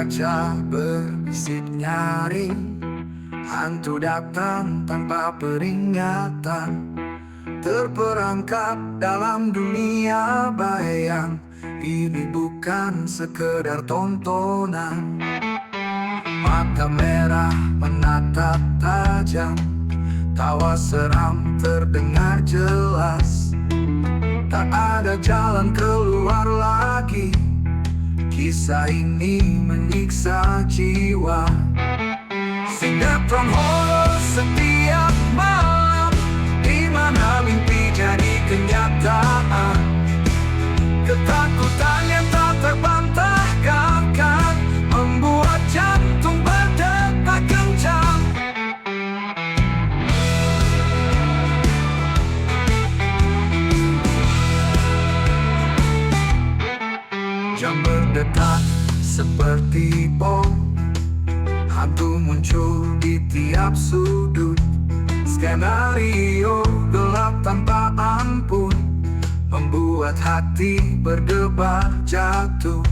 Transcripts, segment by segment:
kaca berbisik nyaring. Hantu datang tanpa peringatan, terperangkap dalam dunia bayang. Ini bukan sekedar tontonan. Mata merah menatap tajam, tawa seram terdengar jelas. Tak ada jalan keluar lagi, kisah ini menyiksa jiwa. Sinetron horor setiap malam, di mana mimpi jadi kenyataan. Ketakutan yang tak terbantahkan membuat jantung berdetak kencang. Jam berdetak seperti bom, hantu muncul di tiap sudut. Skenario gelap tanpa ampun, membuat hati berdebar jatuh.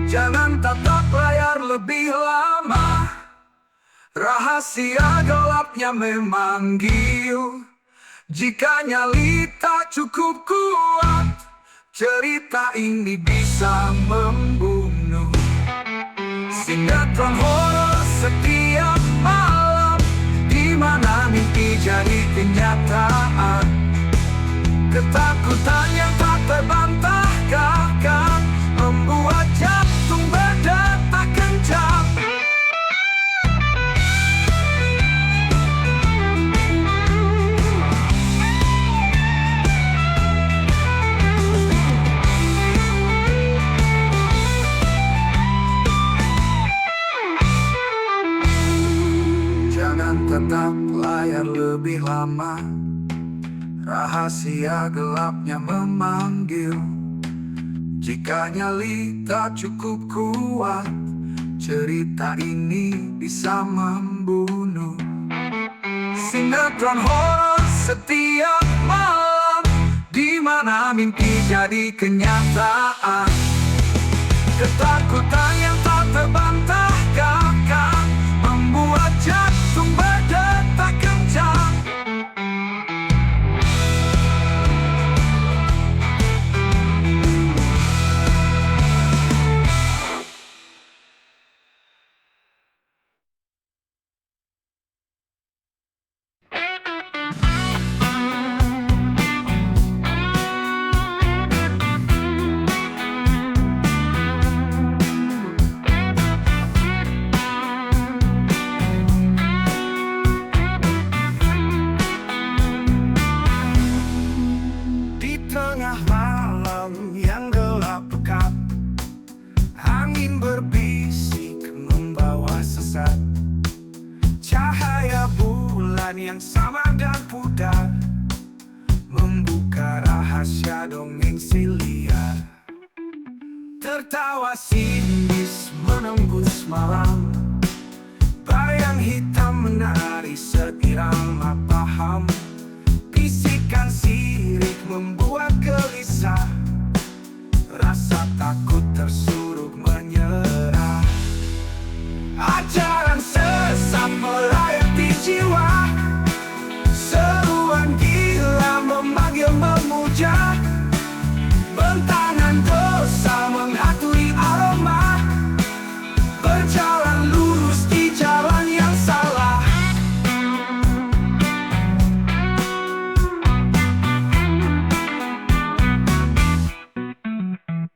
Jangan tatap layar lebih lama, rahasia gelapnya memanggil. Jika nyali tak cukup kuat, cerita ini bisa membunuh. Sinetron horor setiap malam, di mana mimpi jadi kenyataan. Ketakutan yang tak terbantahkan membuat jantung berdetak kencang. Jangan tetap layar lebih lama, rahasia gelapnya memanggil. Jika nyali tak cukup kuat, cerita ini bisa membunuh. Sinetron horor setiap malam, di mana mimpi jadi kenyataan. Ketakutan yang tak terbantahkan membuat jantung berdetak kencang. Yang samar dan pudar membuka rahasia dongeng si liar. Tertawa sinis menembus malam, bayang hitam menari seirama paham. Bisikan sirik membuat gelisah, rasa takut tersuruh menyerah. Ajaran sesat merayap di jiwa, seruan gila memanggil memuja. Bentangan dosa menghantui aroma, berjalan lurus di jalan yang salah.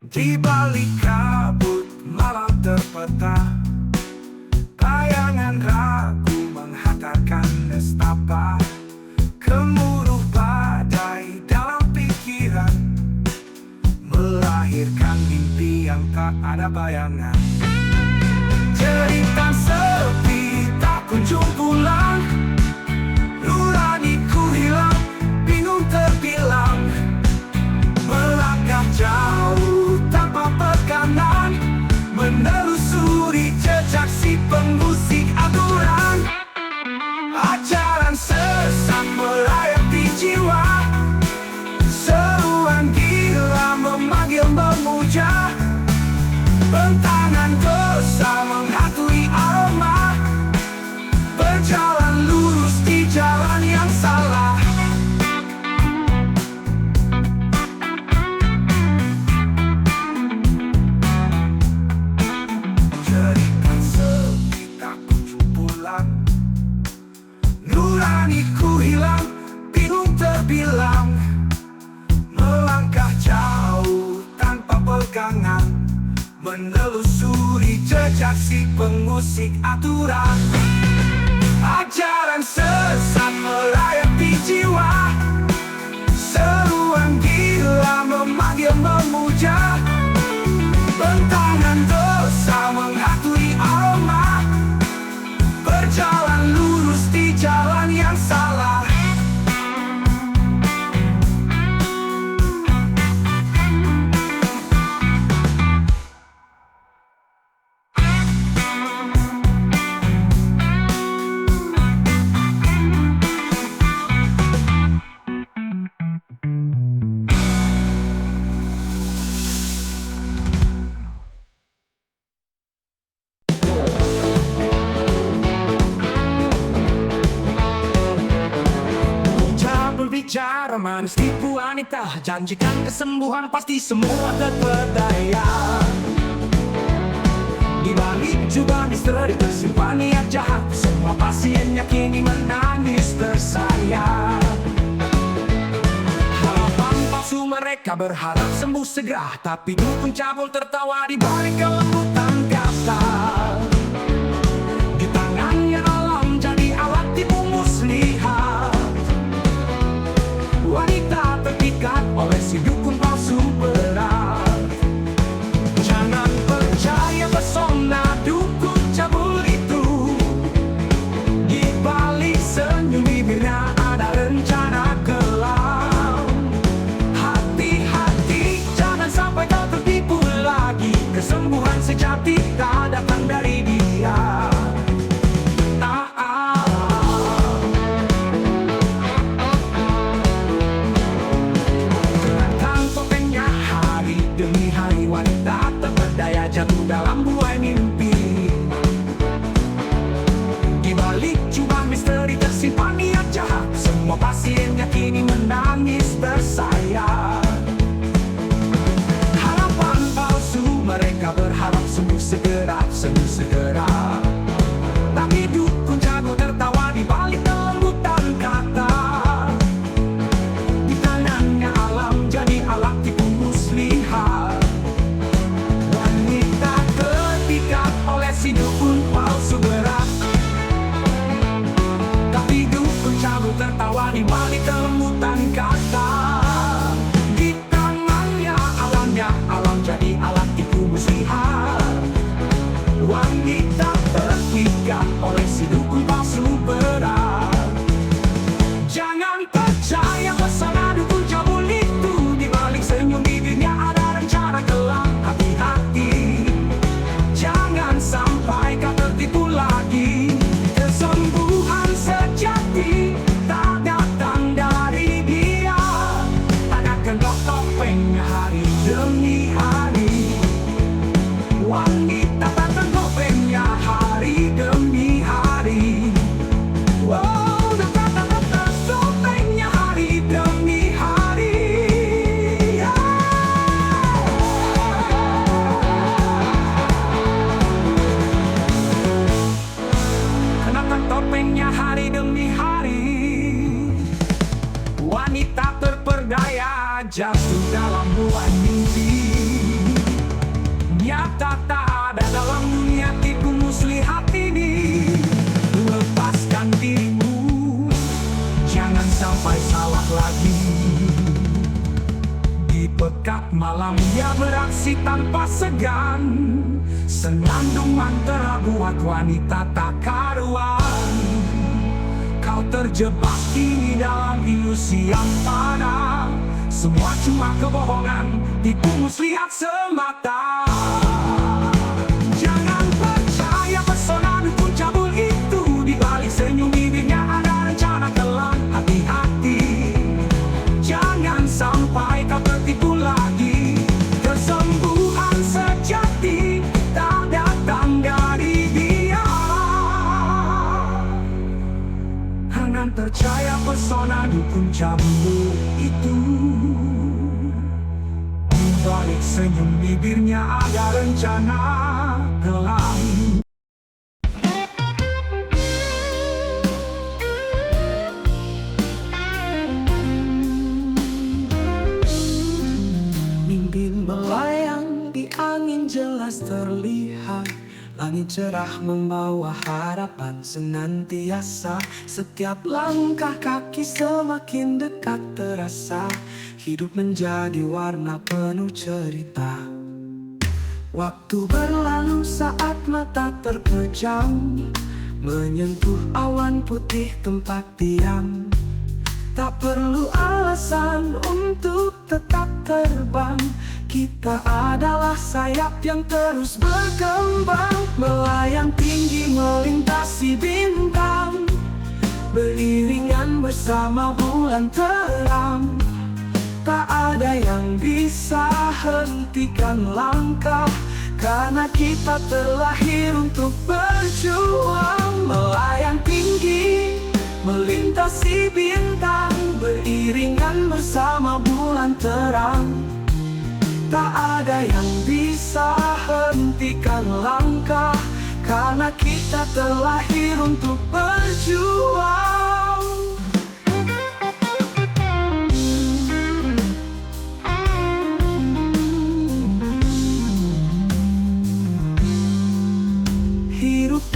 Di balik kabut malam terpetah, bayangan ragu menghantarkan nestapa. Gemuruh badai dalam pikiran, melahirkan mimpi yang tak ada bayangan. Cerita sepi tak kunjung pulang, nuraniku hilang, bingung terbilang. Melangkah jauh tanpa tekanan, menelusuri jejak si pengusik aturan. Ajaran sesat merayap di jiwa, seruan gila memanggil memuja. Bentangan dosa bilang, melangkah jauh tanpa pegangan, menelusuri jejak si pengusik aturan. Ajaran sesat merayap di jiwa, seruan gila memanggil memuja, bentangan dosa menghantui aroma, berjalan lurus di jalan yang salah. Bicara manis tipu wanita, janjikan kesembuhan pasti semua terperdaya. Di balik juga misteri tersimpan niat jahat, semua pasiennya kini menangis bersayap. Harapan palsu mereka berharap sembuh segera, tapi dukun cabul tertawa di balik kelembutan kata. Di tangannya alam jadi alat tipu muslihat, wanita terpikat oleh si dukun palsu berat. Jangan percaya pesona dukun cabul itu, di balik senyum bibirnya ada rencana kelam. Hati-hati, jangan sampai kau tertipu lagi, kesembuhan sejati tak datang dari dia. Jatuh dalam buai mimpi, di balik jubah misteri tersimpan niat jahat, semua pasiennya kini menangis bersayap. Harapan palsu mereka berharap sembuh segera, sembuh segera, tapi dukun jago tertawa di balik kelembutan kata. Di tangannya alam jadi alat tipu muslihat, oleh si dukun palsu berat, tapi dukun cabul tertawa di balik kelembutan kata. Di tangannya alam jadi alat tipu muslihat, wanita terpikat oleh si dukun palsu berat. Jangan percaya pesona dukun cabul itu, di balik senyum bibirnya ada rencana kelam. Hati-hati, jangan sampai kau tertipu lagi, kesembuhan sejati tak datang dari dia. Tanyakan topengnya hari demi hari, wanita tangan topengnya hari demi hari. Wow, tangan topengnya hari demi hari. Topengnya hari demi hari, wanita terperdaya jatuh dalam buai mimpi. Nyata tak ada dalam dunia tipu muslihat ini. Lepaskan dirimu, jangan sampai salah lagi. Di pekat malam ia beraksi tanpa segan, senandung mantra buat wanita tak karuan. Kau terjebak kini dalam ilusi yang fana, semua cuma kebohongan, tipu muslihat semata. Jangan percaya pesona dukun cabul itu, di balik senyum bibirnya ada rencana kelam. Hati-hati, jangan sampai kau tertipu lagi, kesembuhan sejati tak datang dari dia. Jangan percaya pesona dukun cabul itu, di balik senyum bibirnya ada rencana kelam. jelas terlihat. Langit cerah membawa harapan senantiasa. Setiap langkah kaki semakin dekat terasa. Hidup menjadi warna penuh cerita. Waktu berlalu saat mata terpejam, menyentuh awan putih tempat diam. Tak perlu alasan untuk tetap terbang. Kita adalah sayap yang terus berkembang, melayang tinggi melintasi bintang, beriringan bersama bulan terang. Tak ada yang bisa hentikan langkah, karena kita terlahir untuk berjuang. Melayang tinggi melintasi bintang, beriringan bersama bulan terang. Tak ada yang bisa hentikan langkah, karena kita terlahir untuk berjuang. Hidup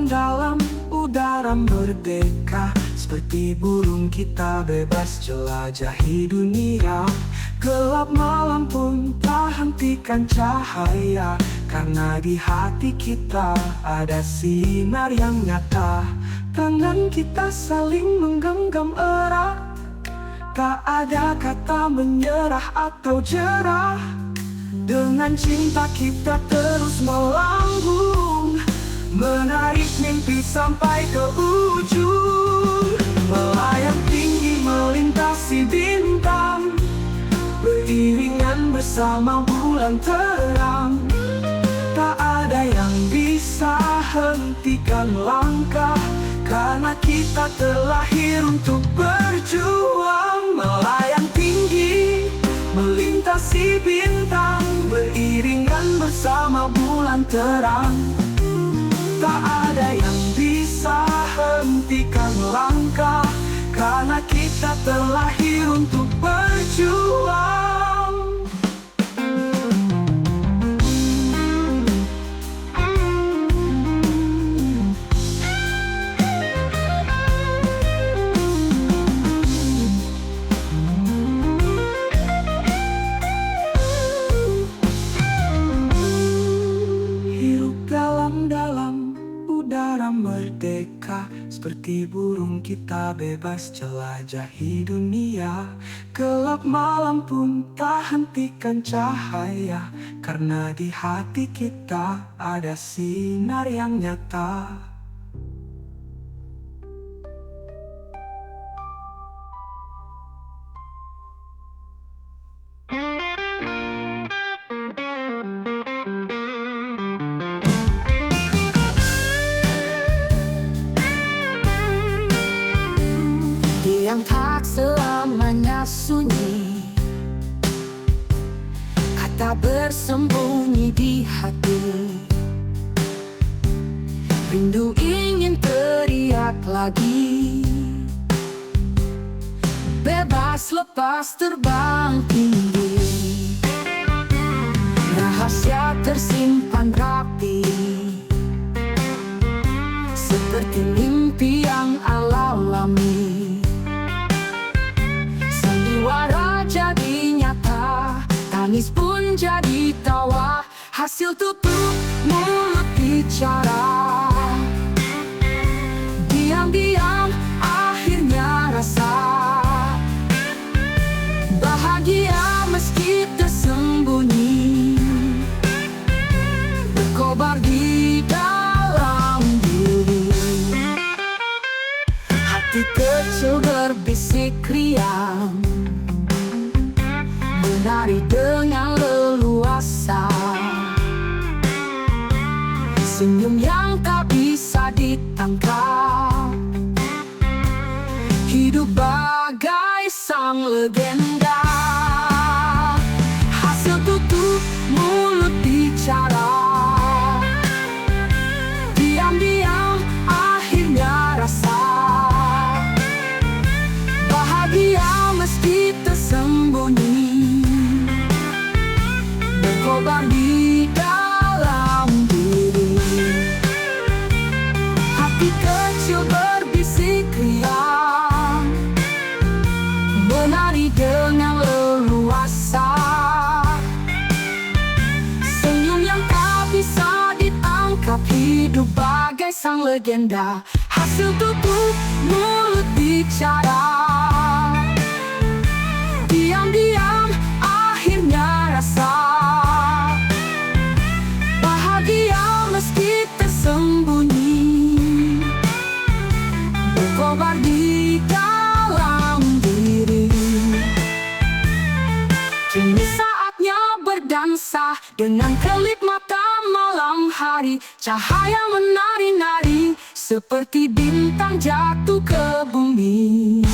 dalam udara merdeka, seperti burung kita bebas jelajahi dunia. Gelap malam pun tak hentikan cahaya, karena di hati kita ada sinar yang nyata. Tangan kita saling menggenggam erat, tak ada kata menyerah atau jerah. Dengan cinta kita terus melambung, menarik mimpi sampai ke ujung. Melayang tinggi melintasi bintang, beriringan bersama bulan terang. Tak ada yang bisa hentikan langkah, karena kita terlahir untuk berjuang. Melayang tinggi melintasi bintang, beriringan bersama bulan terang. Tak ada yang bisa hentikan langkah, karena kita terlahir untuk berjuang. Hidup dalam udara merdeka, seperti burung kita bebas jelajahi dunia. Gelap malam pun tak hentikan cahaya, karena di hati kita ada sinar yang nyata. Yang tak selamanya sunyi, kata bersembunyi di hati. Rindu ingin teriak lagi, bebas lepas terbang tinggi. Rahasia tersimpan rapi, seperti mimpi yang alami. Sandiwara jadi nyata, tangis pun jadi tawa. Hasil tutup mulut bicara, diam-diam akhirnya rasa bahagia meski tersembunyi, berkobar di dalam diri. Hati kecil berbisik riang, menari dengan leluasa. Senyum yang tak bisa ditangkap, hidup bagai sang legenda. Hasil tutup mulut bicara, diam-diam akhirnya rasa bahagia meski tersembunyi, berkobar di dalam menari dengan leluasa. Senyum yang tak bisa ditangkap, hidup bagai sang legenda. Hasil tubuh mulut bicara, diam-diam akhirnya rasa bahagia meski tersembunyi, berkobar di dalam diri. Kini saatnya berdansa dengan kelip mata malam hari. Cahaya menari-nari seperti bintang jatuh ke bumi.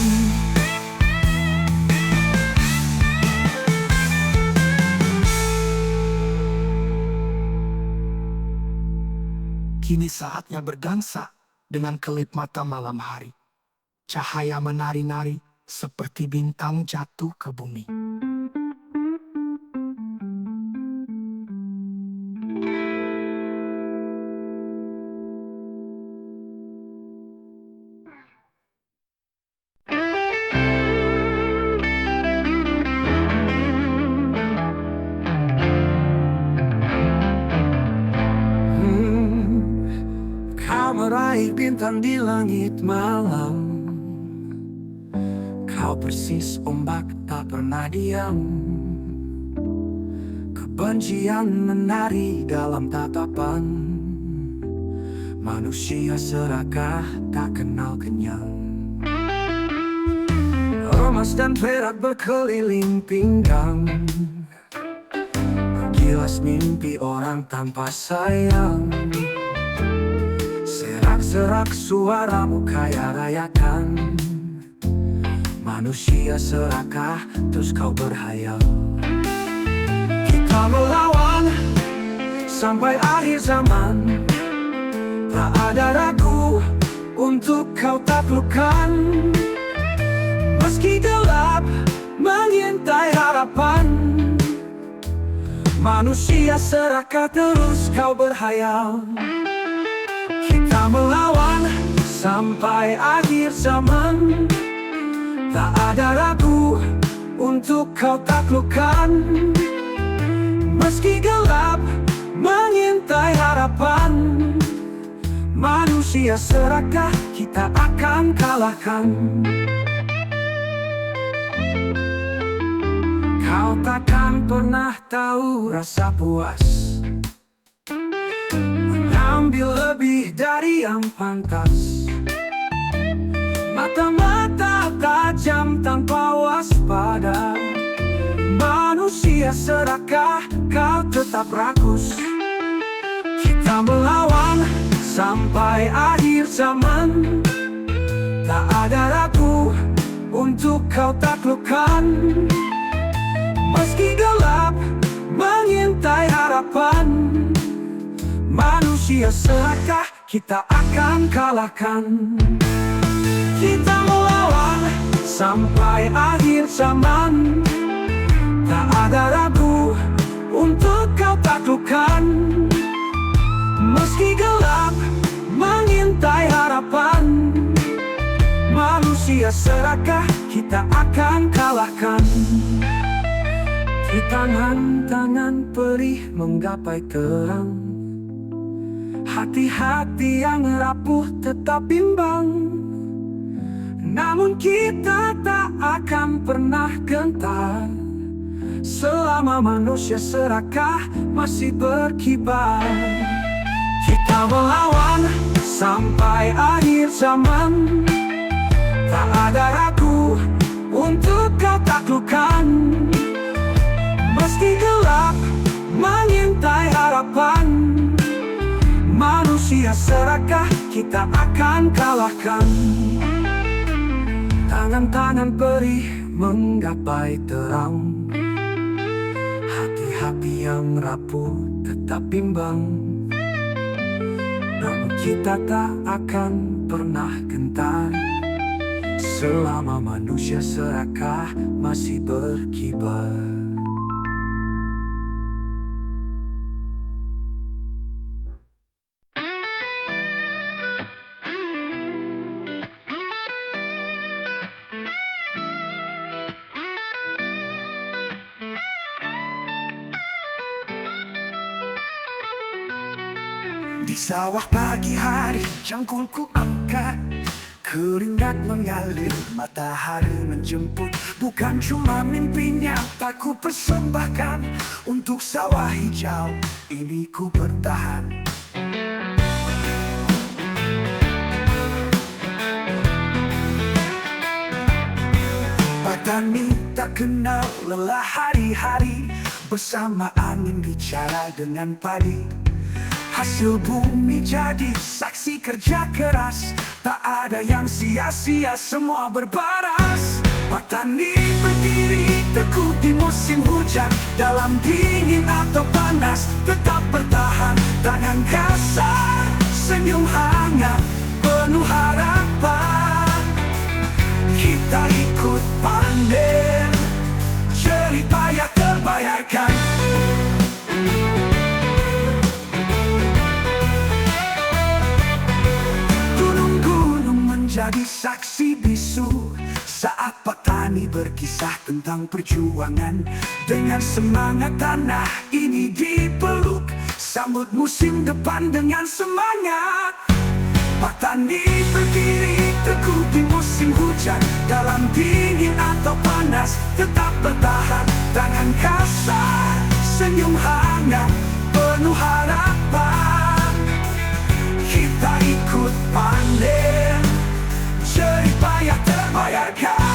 Kini saatnya berdansa dengan kelip mata malam hari. Cahaya menari-nari seperti bintang jatuh ke bumi. Kau meraih bintang di langit malam. Kau persis ombak tak pernah diam. Kebencian menari dalam tatapan. Manusia serakah tak kenal kenyang. Emas dan perak berkeliling pinggang. Gilas mimpi orang tanpa sayang. Serak suaramu kaya rayakan. Manusia serakah terus kau berhayal. Kita melawan sampai akhir zaman. Tak ada ragu untuk kau taklukkan. Meski gelap mengintai harapan. Manusia serakah terus kau berhayal. Kita melawan sampai akhir zaman. Tak ada ragu untuk kau taklukkan. Meski gelap mengintai harapan. Manusia serakah kita akan kalahkan. Kau takkan pernah tahu rasa puas mengambil lebih dari yang pantas. Mata-mata tajam tanpa waspada. Manusia serakah kau tetap rakus. Kita melawan sampai akhir zaman. Tak ada ragu untuk kau taklukkan. Meski gelap mengintai harapan. Manusia serakah kita akan kalahkan. Kita melawan sampai akhir zaman. Tak ada ragu untuk kau taklukkan. Meski gelap mengintai harapan. Manusia serakah kita akan kalahkan. Di tangan-tangan perih menggapai terang. Hati-hati yang rapuh tetap bimbang. Namun kita tak akan pernah gentar selama manusia serakah masih berkibar. Kita melawan sampai akhir zaman. Tak ada ragu untuk kau taklukkan. Meski gelap mengintai harapan. Manusia serakah kita akan kalahkan. Tangan-tangan perih menggapai terang. Hati-hati yang rapuh tetap bimbang. Namun kita tak akan pernah gentar selama manusia serakah masih berkibar. Di sawah pagi hari cangkulku angkat, keringat mengalir, matahari menjemput. Bukan cuma mimpi nyata ku persembahkan, untuk sawah hijau ini ku bertahan. Petani tak kenal lelah hari-hari, bersama angin bicara dengan padi. Hasil bumi jadi saksi kerja keras, tak ada yang sia-sia, semua berbaras. Petani berdiri teguh di musim hujan, dalam dingin atau panas tetap bertahan. Tangan kasar, senyum hangat, penuh harapan. Kita ikut panen, jerih payah terbayarkan. Jadi saksi bisu saat petani berkisah tentang perjuangan. Dengan semangat tanah ini dipeluk, sambut musim depan dengan semangat. Petani berdiri teguh di musim hujan, dalam dingin atau panas tetap bertahan. Tangan kasar, senyum hangat, penuh harapan. Kita ikut panen, jerih payah terbayarkan.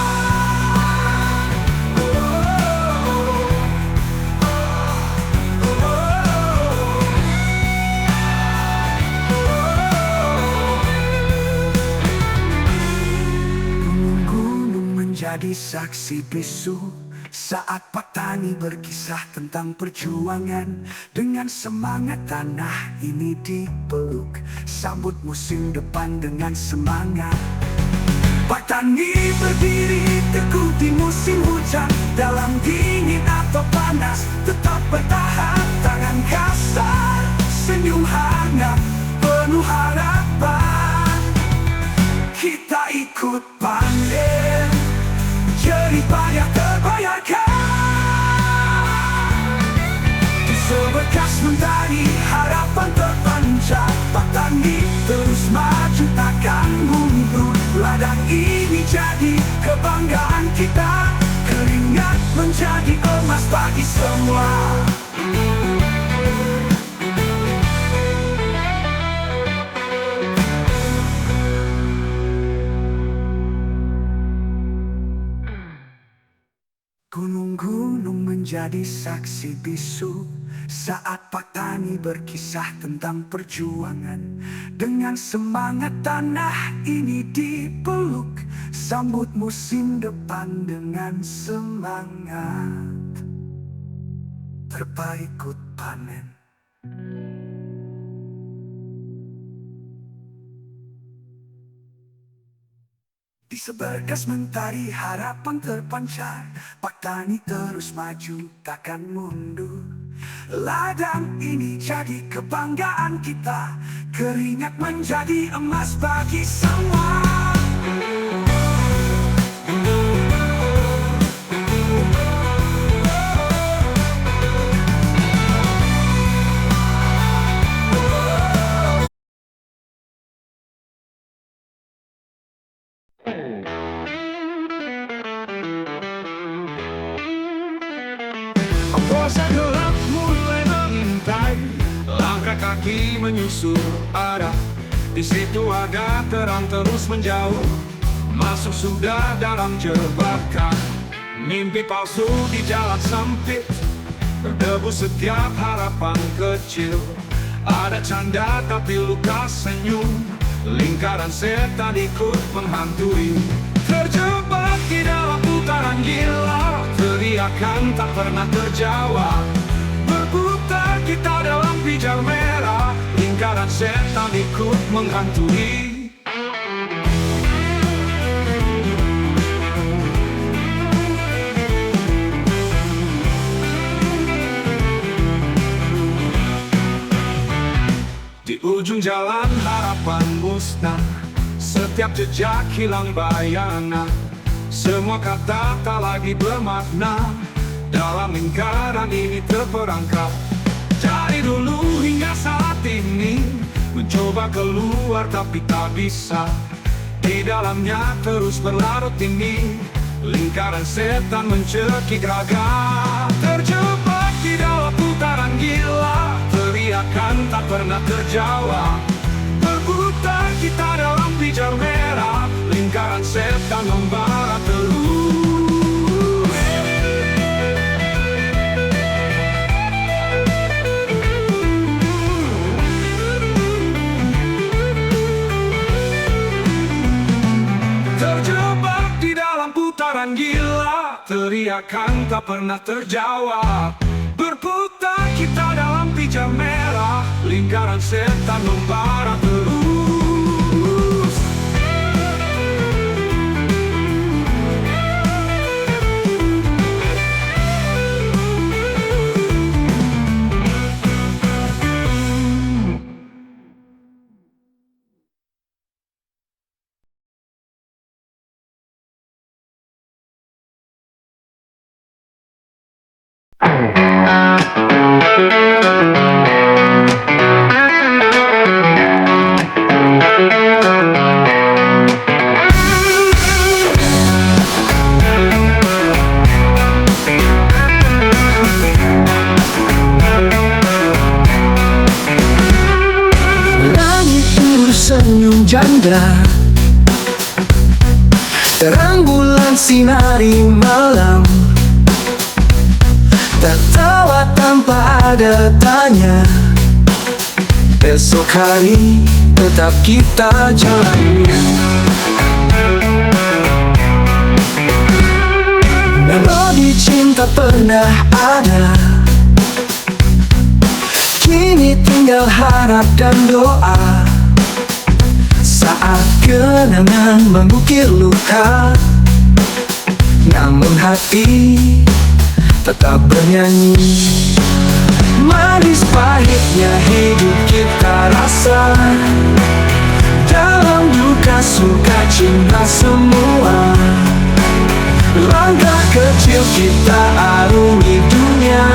Gunung-gunung menjadi saksi bisu saat petani berkisah tentang perjuangan. Dengan semangat tanah ini dipeluk, sambut musim depan dengan semangat. Petani berdiri teguh di musim hujan, dalam dingin atau panas tetap bertahan. Tangan kasar, senyum hangat, penuh harapan. Kita ikut panen, jerih payah terbayarkan. Di seberkas mentari harapan terpancar, petani terus maju takkan mundur. Ladang ini jadi kebanggaan kita, keringat menjadi emas bagi semua. Gunung-gunung menjadi saksi bisu saat petani berkisah tentang perjuangan. Dengan semangat tanah ini dipeluk, sambut musim depan dengan semangat. Terbaik ikut panen. Di seberkas mentari harapan terpancar, petani terus maju takkan mundur. Ladang ini jadi kebanggaan kita, keringat menjadi emas bagi semua. Angkasa gelap mulai mengintai, langkah kaki menyusul arah. Di situ ada terang terus menjauh, masuk sudah dalam jebakan. Mimpi palsu di jalan sempit, berdebu setiap harapan kecil. Ada canda tapi luka senyum, lingkaran setan ikut menghantui. Terjebak di dalam putaran gila, teriakan tak pernah terjawab. Berputar kita dalam pijar merah, lingkaran setan ikut menghantui. Di ujung jalan harapan musnah, setiap jejak hilang bayangan. Semua kata tak lagi bermakna, dalam lingkaran ini terperangkap. Dari dulu hingga saat ini, mencoba keluar tapi tak bisa. Di dalamnya terus berlarut ini lingkaran setan mencekik raga. Terjebak di dalam putaran gila, teriakan tak pernah terjawab. Berputar kita dalam pijar merah, lingkaran setan membara terus. Terjebak di dalam putaran gila, teriakan tak pernah terjawab. Berputar kita dalam pijar merah, lingkaran setan membara terus. Langit tersenyum janda, terang bulan sinari malam. Tertawa tanpa ada tanya, esok hari tetap kita jalani. Melodi cinta pernah ada, kini tinggal harap dan doa. Saat kenangan mengukir luka, namun hati tetap bernyanyi. Manis pahitnya hidup kita rasa, dalam duka suka cinta semua. Langkah kecil kita arungi dunia,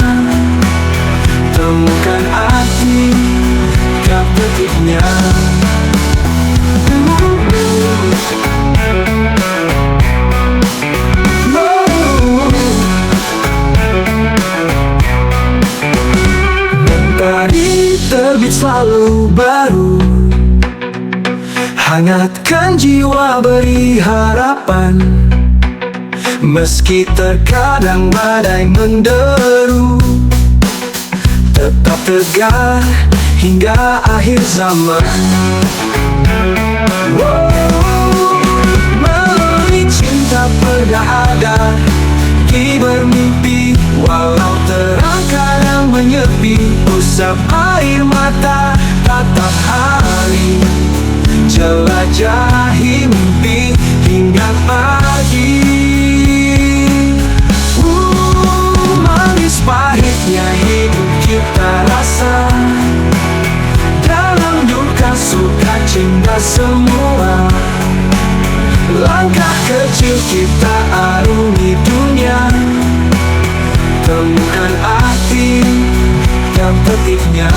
temukan arti tiap detiknya. Mentari terbit selalu baru, hangatkan jiwa beri harapan. Meski terkadang badai menderu, tetap tegar hingga akhir zaman. Melalui cinta pernah ada, kini bermimpi walau terang kadang menyepi. Usap air mata, tatap hari, jelajahi mimpi hingga pagi. Manis pahitnya hidup kita rasa, dalam duka suka cinta semua. Langkah kecil kita arungi dunia, temukan arti tiap detiknya.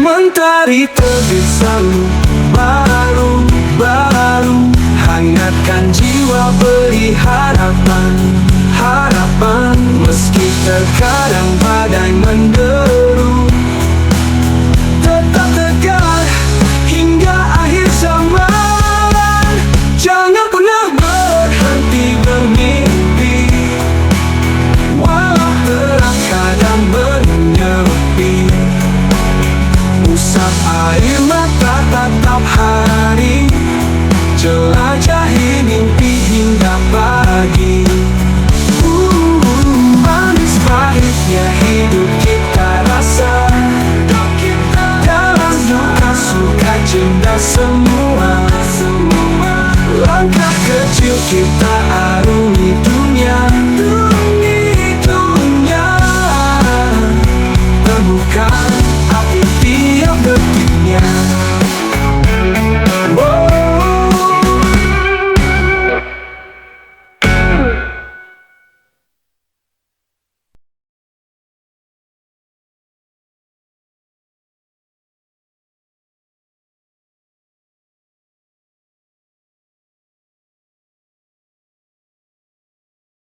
Mentari terbit selalu